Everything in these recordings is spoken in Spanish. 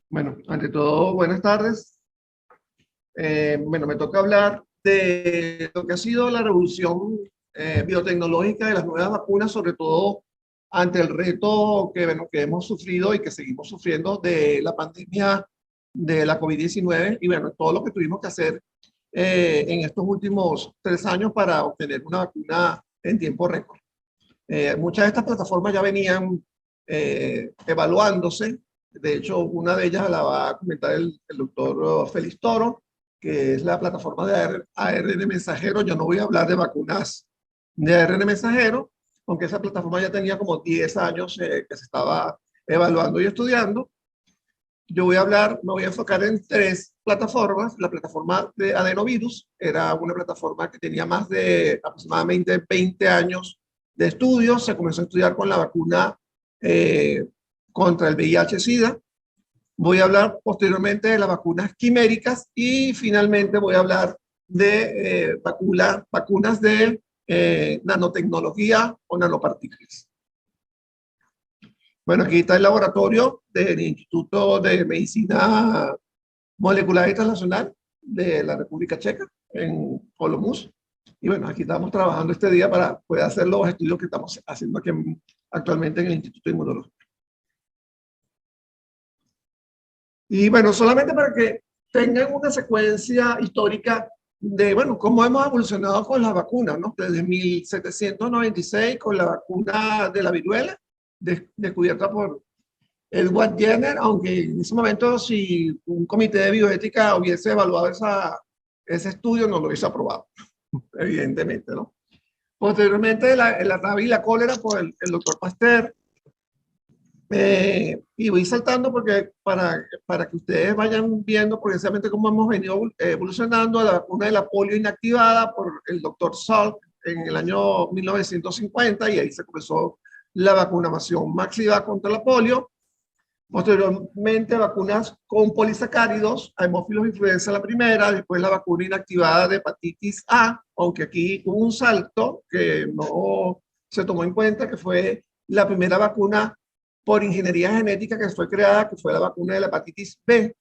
Bueno, ante todo, buenas tardes. Bueno, me toca hablar de lo que ha sido la revolución biotecnológica de las nuevas vacunas, sobre todo ante el reto bueno, que hemos sufrido y que seguimos sufriendo de la pandemia de la COVID-19 y bueno, todo lo que tuvimos que hacer en estos últimos 3 años para obtener una vacuna en tiempo récord. Muchas de estas plataformas ya venían evaluándose. De hecho, una de ellas la va a comentar el doctor Félix Toro, que es la plataforma de ARN mensajero. Yo no voy a hablar de vacunas de ARN mensajero, aunque esa plataforma ya tenía como 10 años que se estaba evaluando y estudiando. Yo voy a hablar, me voy a enfocar en tres plataformas. La plataforma de adenovirus era una plataforma que tenía más de aproximadamente 20 años de estudios. Se comenzó a estudiar con la vacuna eh, contra el VIH-Sida. Voy a hablar posteriormente de las vacunas quiméricas y finalmente voy a hablar de vacunas de nanotecnología o nanopartículas. Bueno, aquí está el laboratorio del Instituto de Medicina Molecular Internacional de la República Checa, en Olomouc. Y bueno, aquí estamos trabajando este día para poder hacer los estudios que estamos haciendo aquí actualmente en el Instituto Inmunológico. Y bueno, solamente para que tengan una secuencia histórica de, bueno, cómo hemos evolucionado con las vacunas, ¿no? Desde 1796 con la vacuna de la viruela, descubierta por Edward Jenner, aunque en ese momento si un comité de bioética hubiese evaluado ese estudio, no lo hubiese aprobado, evidentemente, ¿no? Posteriormente, la rabia y la cólera por el doctor Pasteur. Y voy saltando porque para que ustedes vayan viendo progresivamente cómo hemos venido evolucionando a la vacuna de la polio inactivada por el doctor Salk en el año 1950, y ahí se comenzó la vacunación masiva contra la polio. Posteriormente, vacunas con polisacáridos, hemófilos influenza la primera, después la vacuna inactivada de hepatitis A, aunque aquí hubo un salto que no se tomó en cuenta, que fue la primera vacuna por ingeniería genética que fue creada, que fue la vacuna de la hepatitis B.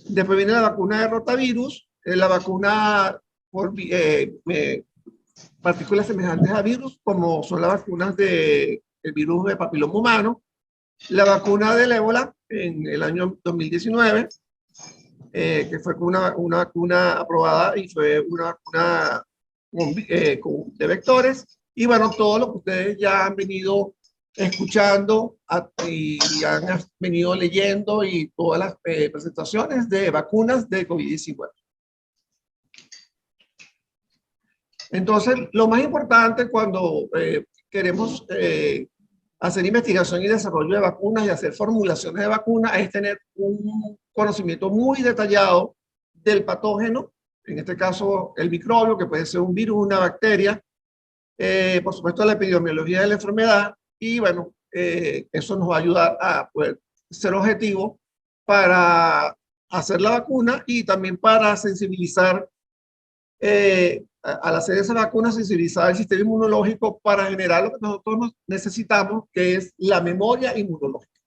Después viene la vacuna de rotavirus, la vacuna por partículas semejantes a virus, como son las vacunas del virus de papiloma humano. La vacuna del ébola en el año 2019, que fue una vacuna aprobada y fue una vacuna de vectores. Y bueno, todo lo que ustedes ya han venido escuchando y han venido leyendo y todas las presentaciones de vacunas de COVID-19. Entonces, lo más importante cuando queremos hacer investigación y desarrollo de vacunas y hacer formulaciones de vacunas es tener un conocimiento muy detallado del patógeno, en este caso el microbio, que puede ser un virus, una bacteria, por supuesto la epidemiología de la enfermedad, y bueno, eso nos va a ayudar a poder ser objetivo para hacer la vacuna y también para sensibilizar al hacer esa vacuna, sensibilizar el sistema inmunológico para generar lo que nosotros necesitamos, que es la memoria inmunológica.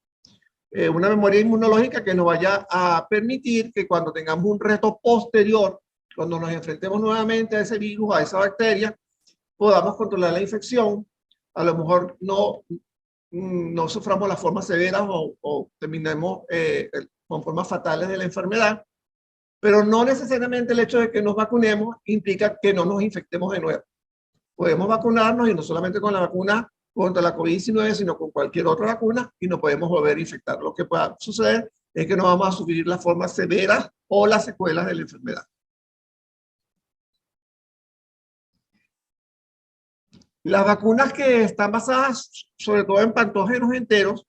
Una memoria inmunológica que nos vaya a permitir que cuando tengamos un reto posterior, cuando nos enfrentemos nuevamente a ese virus, a esa bacteria, podamos controlar la infección. A lo mejor no suframos las formas severas o terminemos con formas fatales de la enfermedad, pero no necesariamente el hecho de que nos vacunemos implica que no nos infectemos de nuevo. Podemos vacunarnos y no solamente con la vacuna contra la COVID-19, sino con cualquier otra vacuna y no podemos volver a infectar. Lo que pueda suceder es que no vamos a sufrir las formas severas o las secuelas de la enfermedad. Las vacunas que están basadas sobre todo en patógenos enteros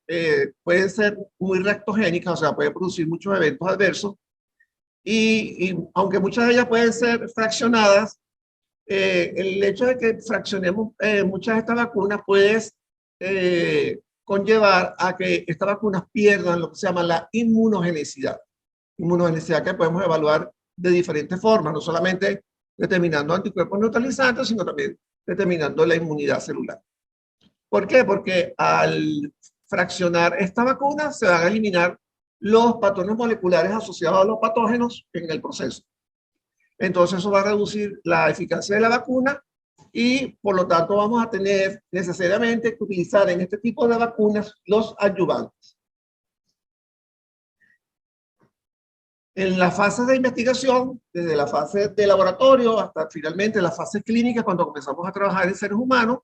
pueden ser muy reactogénicas, o sea, pueden producir muchos eventos adversos. Y aunque muchas de ellas pueden ser fraccionadas, el hecho de que fraccionemos muchas de estas vacunas puede conllevar a que estas vacunas pierdan lo que se llama la inmunogenicidad. Inmunogenicidad que podemos evaluar de diferentes formas, no solamente determinando anticuerpos neutralizantes, sino también determinando la inmunidad celular. ¿Por qué? Porque al fraccionar esta vacuna se van a eliminar los patrones moleculares asociados a los patógenos en el proceso. Entonces eso va a reducir la eficacia de la vacuna y por lo tanto vamos a tener necesariamente que utilizar en este tipo de vacunas los adyuvantes. En las fases de investigación, desde la fase de laboratorio hasta finalmente las fases clínicas, cuando comenzamos a trabajar en seres humanos,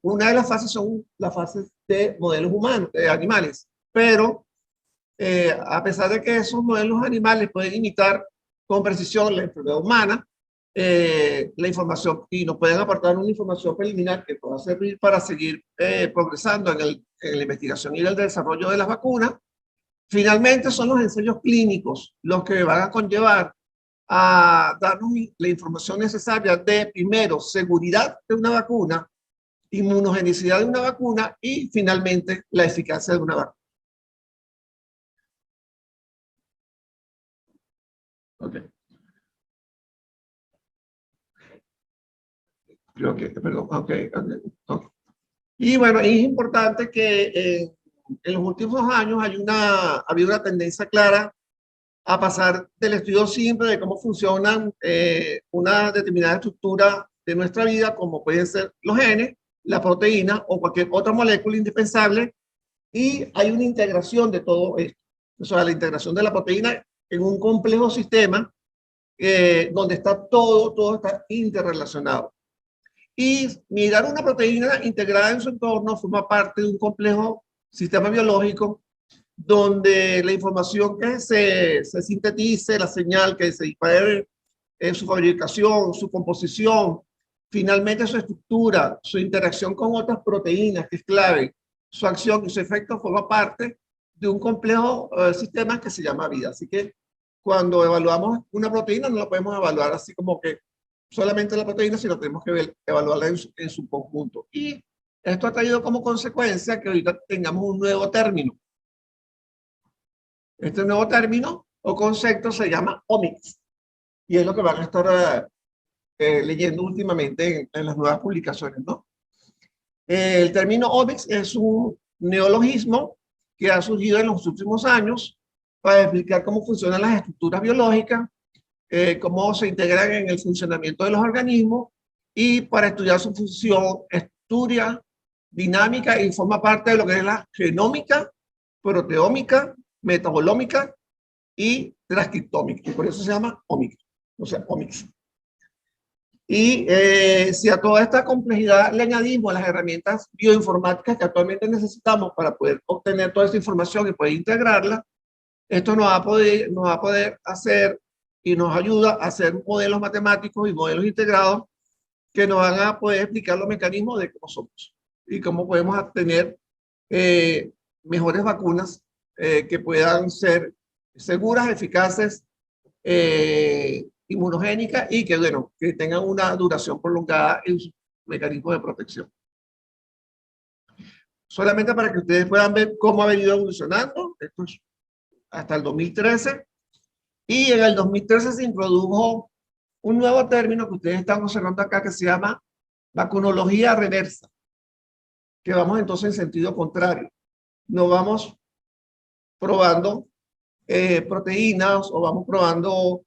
una de las fases son las fases de modelos humanos, de animales, pero a pesar de que esos modelos animales pueden imitar con precisión la enfermedad humana, la información, y nos pueden aportar una información preliminar que pueda servir para seguir progresando en la investigación y el desarrollo de las vacunas. Finalmente son los ensayos clínicos los que van a conllevar a darnos la información necesaria de, primero, seguridad de una vacuna, inmunogenicidad de una vacuna y finalmente la eficacia de una vacuna. Okay. Creo que, perdón, okay. Y bueno, es importante que en los últimos años ha habido una tendencia clara a pasar del estudio simple de cómo funcionan una determinada estructura de nuestra vida, como pueden ser los genes, la proteína o cualquier otra molécula indispensable, y hay una integración de todo esto. O sea, la integración de la proteína en un complejo sistema donde está todo está interrelacionado. Y mirar una proteína integrada en su entorno forma parte de un complejo sistema biológico donde la información que se sintetice, la señal que se dispare en su fabricación, su composición, finalmente su estructura, su interacción con otras proteínas, que es clave, su acción y su efecto forma parte de un complejo sistema que se llama vida. Así que cuando evaluamos una proteína no la podemos evaluar así como que solamente la proteína, sino tenemos que evaluarla en su conjunto. Y esto ha traído como consecuencia que ahorita tengamos un nuevo término. Este nuevo término o concepto se llama omics y es lo que van a estar leyendo últimamente en las nuevas publicaciones, ¿no? El término omics es un neologismo que ha surgido en los últimos años para explicar cómo funcionan las estructuras biológicas, cómo se integran en el funcionamiento de los organismos y para estudiar su función, estudia dinámica y forma parte de lo que es la genómica, proteómica, metabolómica y transcriptómica. Y por eso se llama omics. O sea, omics. Y si a toda esta complejidad le añadimos las herramientas bioinformáticas que actualmente necesitamos para poder obtener toda esta información y poder integrarla, esto nos va a poder hacer y nos ayuda a hacer modelos matemáticos y modelos integrados que nos van a poder explicar los mecanismos de cómo somos y cómo podemos obtener mejores vacunas que puedan ser seguras, eficaces, inmunogénicas y que, bueno, que tengan una duración prolongada en sus mecanismos de protección. Solamente para que ustedes puedan ver cómo ha venido evolucionando, esto es hasta el 2013, y en el 2013 se introdujo un nuevo término que ustedes están observando acá que se llama vacunología reversa, que vamos entonces en sentido contrario. No vamos probando proteínas o vamos probando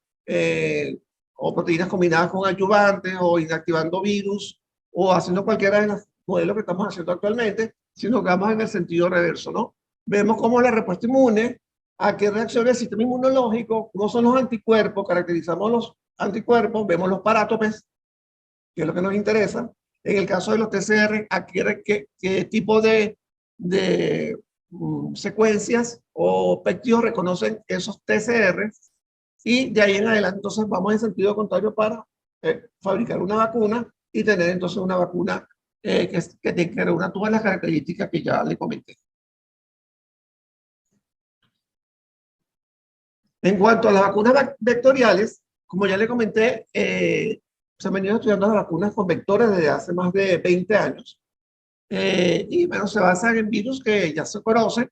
o proteínas combinadas con adyuvantes o inactivando virus o haciendo cualquiera de los modelos que estamos haciendo actualmente, sino que vamos en el sentido reverso, ¿no? Vemos cómo la respuesta inmune, a qué reacciona el sistema inmunológico, cómo son los anticuerpos, caracterizamos los anticuerpos, vemos los parátopes, que es lo que nos interesa. En el caso de los TCR, a qué tipo de secuencias o péptidos reconocen esos TCR y de ahí en adelante entonces vamos en sentido contrario para fabricar una vacuna y tener entonces una vacuna que tenga todas las características que ya le comenté. En cuanto a las vacunas vectoriales, como ya le comenté, se han venido estudiando las vacunas con vectores desde hace más de 20 años. Y bueno, se basan en virus que ya se conocen.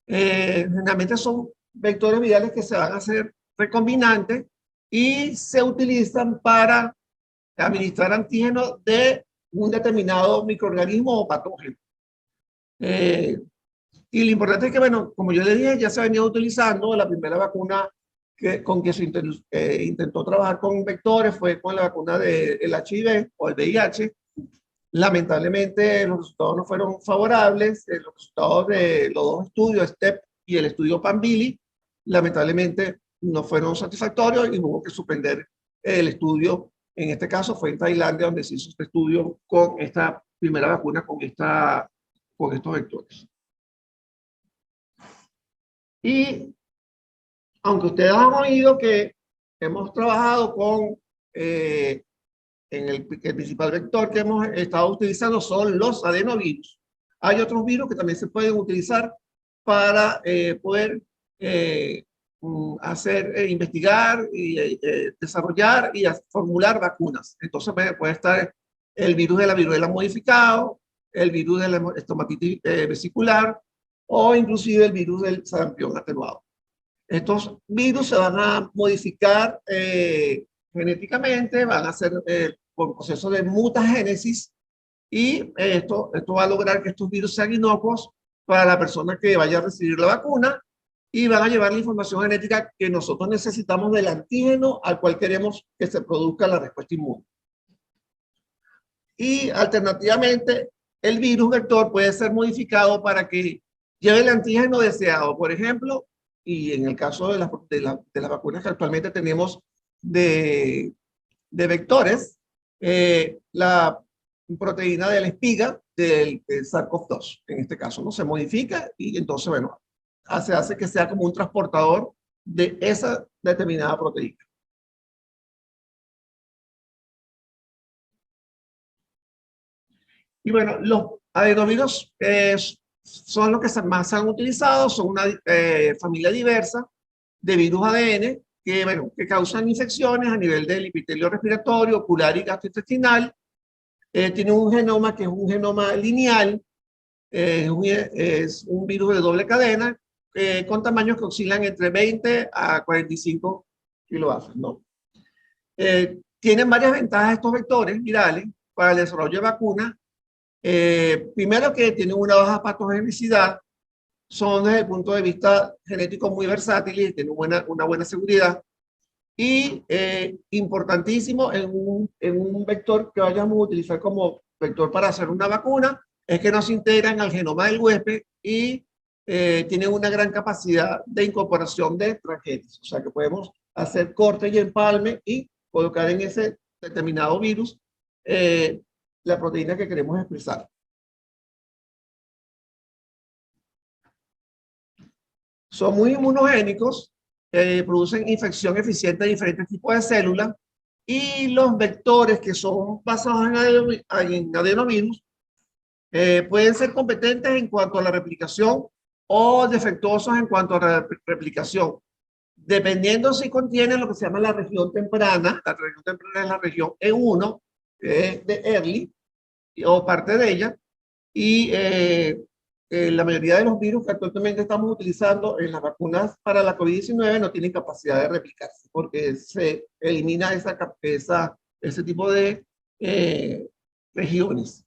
Generalmente son vectores virales que se van a hacer recombinantes y se utilizan para administrar antígenos de un determinado microorganismo o patógeno. Y lo importante es que, bueno, como yo le dije, ya se venía utilizando la primera vacuna con que se intentó trabajar con vectores fue con la vacuna del HIV o el VIH. Lamentablemente los resultados no fueron favorables. Los resultados de los dos estudios, STEP y el estudio PANVILI, lamentablemente no fueron satisfactorios y hubo que suspender el estudio. En este caso fue en Tailandia donde se hizo este estudio con esta primera vacuna con estos vectores. Y aunque ustedes han oído que hemos trabajado con, el principal vector que hemos estado utilizando son los adenovirus. Hay otros virus que también se pueden utilizar para poder investigar y desarrollar y formular vacunas. Entonces puede estar el virus de la viruela modificado, el virus de la estomatitis vesicular o inclusive el virus del sarampión atenuado. Estos virus se van a modificar genéticamente, van a ser por proceso de mutagénesis y esto va a lograr que estos virus sean inocuos para la persona que vaya a recibir la vacuna y van a llevar la información genética que nosotros necesitamos del antígeno al cual queremos que se produzca la respuesta inmune. Y alternativamente, el virus vector puede ser modificado para que lleve el antígeno deseado. Por ejemplo, y en el caso de las vacunas que actualmente tenemos de vectores, la proteína de la espiga del SARS-CoV-2, en este caso, ¿no? Se modifica y entonces, bueno, hace que sea como un transportador de esa determinada proteína. Y bueno, los adenovirus son los que más se han utilizado, son una familia diversa de virus ADN que, bueno, que causan infecciones a nivel del epitelio respiratorio, ocular y gastrointestinal. Tiene un genoma que es un genoma lineal, es un virus de doble cadena, con tamaños que oscilan entre 20 a 45 kilobases, ¿no? Tienen varias ventajas estos vectores virales para el desarrollo de vacunas. Primero que tienen una baja patogenicidad, son desde el punto de vista genético muy versátiles, tienen una buena seguridad y importantísimo en un vector que vayamos a utilizar como vector para hacer una vacuna es que no se integran al genoma del huésped y tienen una gran capacidad de incorporación de transgenes, o sea que podemos hacer corte y empalme y colocar en ese determinado virus la proteína que queremos expresar. Son muy inmunogénicos, producen infección eficiente de diferentes tipos de células y los vectores que son basados en adenovirus pueden ser competentes en cuanto a la replicación o defectuosos en cuanto a la replicación, dependiendo si contienen lo que se llama la región temprana. La región temprana es la región E1 de early o parte de ella, y la mayoría de los virus que actualmente estamos utilizando en las vacunas para la COVID-19 no tienen capacidad de replicarse porque se elimina ese tipo de regiones.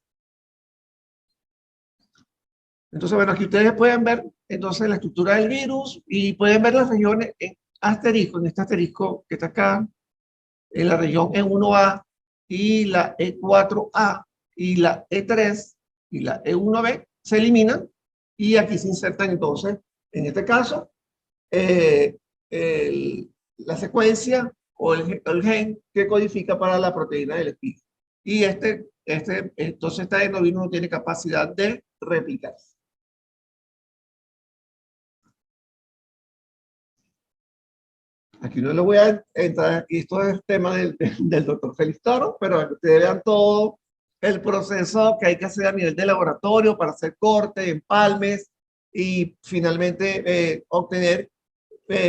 Entonces, bueno, aquí ustedes pueden ver entonces la estructura del virus y pueden ver las regiones en asterisco, en este asterisco que está acá, en la región E1A y la E4A y la E3 y la E1B se eliminan y aquí se insertan entonces, en este caso, la secuencia o el gen que codifica para la proteína del espiga. Y entonces este adenovirus no tiene capacidad de replicarse. Aquí no le voy a entrar, aquí esto es el tema del doctor Félix Toro, pero para que ustedes vean todo el proceso que hay que hacer a nivel de laboratorio para hacer cortes, empalmes y finalmente obtener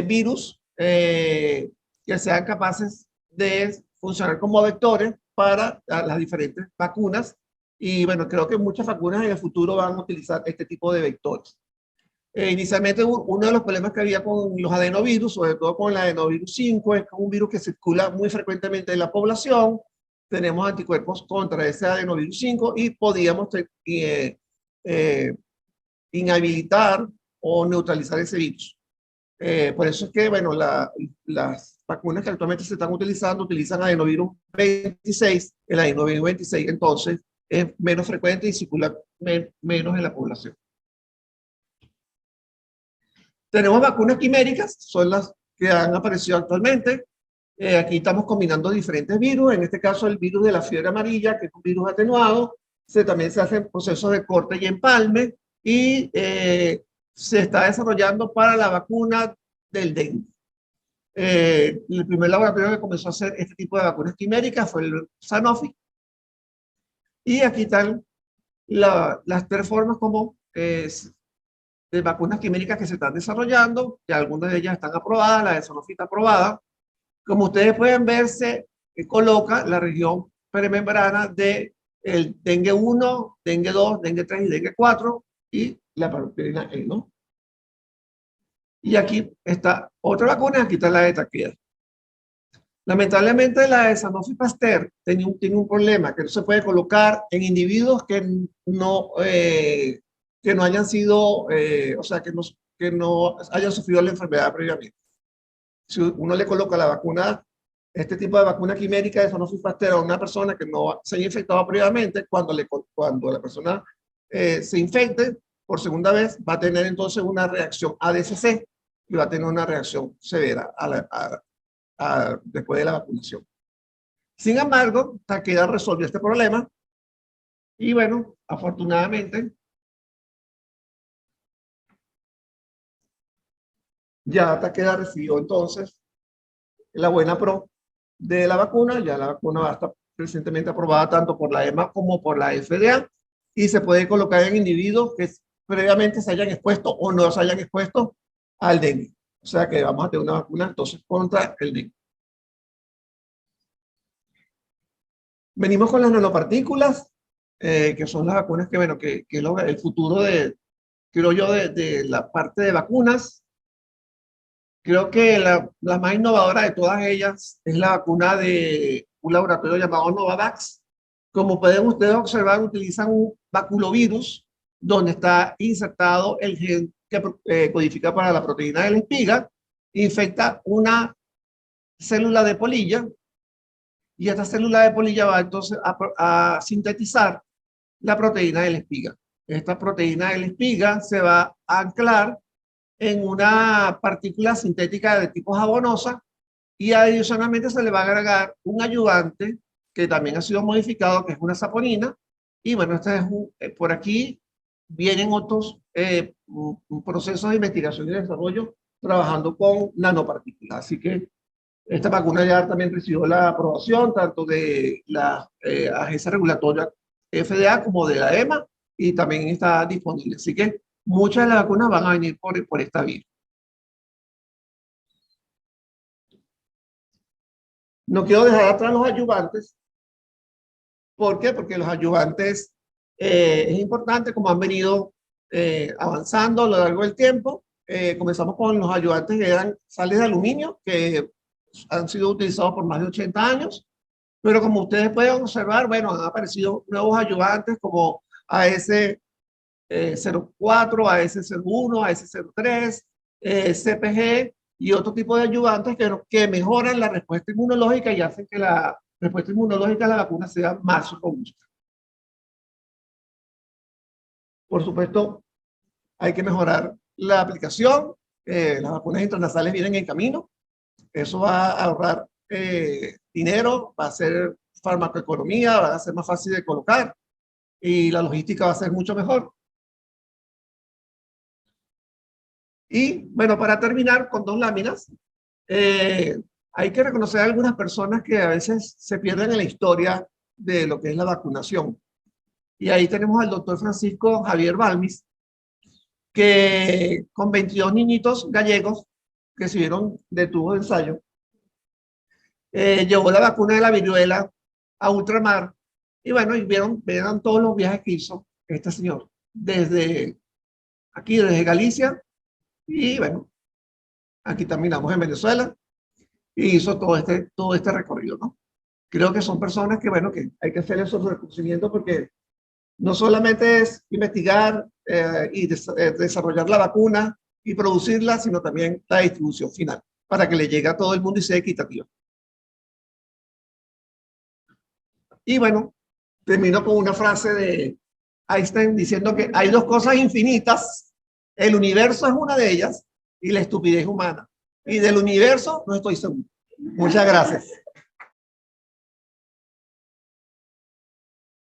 virus que sean capaces de funcionar como vectores para las diferentes vacunas. Y bueno, creo que muchas vacunas en el futuro van a utilizar este tipo de vectores. Inicialmente uno de los problemas que había con los adenovirus, sobre todo con el adenovirus 5, es que es un virus que circula muy frecuentemente en la población. Tenemos anticuerpos contra ese adenovirus 5 y podíamos inhabilitar o neutralizar ese virus. Por eso es que, bueno, las vacunas que actualmente se están utilizando utilizan adenovirus 26, el adenovirus 26 entonces es menos frecuente y circula menos en la población. Tenemos vacunas quiméricas, son las que han aparecido actualmente. Aquí estamos combinando diferentes virus, en este caso el virus de la fiebre amarilla, que es un virus atenuado. También se hacen procesos de corte y empalme y se está desarrollando para la vacuna del dengue. El primer laboratorio que comenzó a hacer este tipo de vacunas quiméricas fue el Sanofi. Y aquí están las tres formas como de vacunas quiméricas que se están desarrollando, que algunas de ellas están aprobadas, la de Sanofi está aprobada. Como ustedes pueden ver, se coloca la región perimembrana de el dengue 1, dengue 2, dengue 3 y dengue 4 y la proteína E, ¿no? Y aquí está otra vacuna, aquí está la de Takeda. Lamentablemente la de Sanofi Pasteur tiene un problema, que no se puede colocar en individuos que no hayan sido, o sea, que no hayan sufrido la enfermedad previamente. Si uno le coloca la vacuna, este tipo de vacuna quimérica de Sanofi Pasteur a una persona que no se haya infectado previamente, cuando la persona se infecte por segunda vez, va a tener entonces una reacción ADCC y va a tener una reacción severa después de la vacunación. Sin embargo, Takeda resolvió este problema y bueno, afortunadamente, ya Takeda recibió entonces la buena pro de la vacuna. Ya la vacuna va a estar recientemente aprobada tanto por la EMA como por la FDA y se puede colocar en individuos que previamente se hayan expuesto o no se hayan expuesto al dengue. O sea que vamos a tener una vacuna entonces contra el dengue. Venimos con las nanopartículas, que son las vacunas que, bueno, que es el futuro creo yo, de la parte de vacunas. Creo que la más innovadora de todas ellas es la vacuna de un laboratorio llamado Novavax. Como pueden ustedes observar, utilizan un baculovirus donde está insertado el gen que codifica para la proteína de la espiga, infecta una célula de polilla y esta célula de polilla va entonces a sintetizar la proteína de la espiga. Esta proteína de la espiga se va a anclar en una partícula sintética de tipo jabonosa y adicionalmente se le va a agregar un ayudante que también ha sido modificado, que es una saponina. Y bueno, este es por aquí vienen otros procesos de investigación y desarrollo trabajando con nanopartículas. Así que esta vacuna ya también recibió la aprobación tanto de la agencia regulatoria FDA como de la EMA y también está disponible. Así que muchas de las vacunas van a venir por esta vía. No quiero dejar atrás los ayudantes. ¿Por qué? Porque los ayudantes es importante, como han venido avanzando a lo largo del tiempo. Comenzamos con los ayudantes que eran sales de aluminio, que han sido utilizados por más de 80 años. Pero como ustedes pueden observar, bueno, han aparecido nuevos ayudantes como AS04, AS01, AS03, CPG y otro tipo de ayudantes que mejoran la respuesta inmunológica y hacen que la respuesta inmunológica a la vacuna sea más robusta. Por supuesto, hay que mejorar la aplicación. Las vacunas intranasales vienen en camino. Eso va a ahorrar dinero, va a ser farmacoeconomía, va a ser más fácil de colocar y la logística va a ser mucho mejor. Y bueno, para terminar con dos láminas, hay que reconocer a algunas personas que a veces se pierden en la historia de lo que es la vacunación. Y ahí tenemos al doctor Francisco Javier Balmis, que con 22 niñitos gallegos que se vieron de tubo de ensayo, llevó la vacuna de la viruela a ultramar. Y bueno, y vieron todos los viajes que hizo este señor, desde aquí, desde Galicia, y bueno, aquí terminamos en Venezuela, y hizo todo este recorrido, ¿no? Creo que son personas que, bueno, que hay que hacerles su reconocimiento porque no solamente es investigar desarrollar la vacuna y producirla, sino también la distribución final, para que le llegue a todo el mundo y sea equitativa. Y bueno, termino con una frase de Einstein diciendo que hay dos cosas infinitas, el universo es una de ellas y la estupidez humana. Y del universo no estoy seguro. Muchas gracias.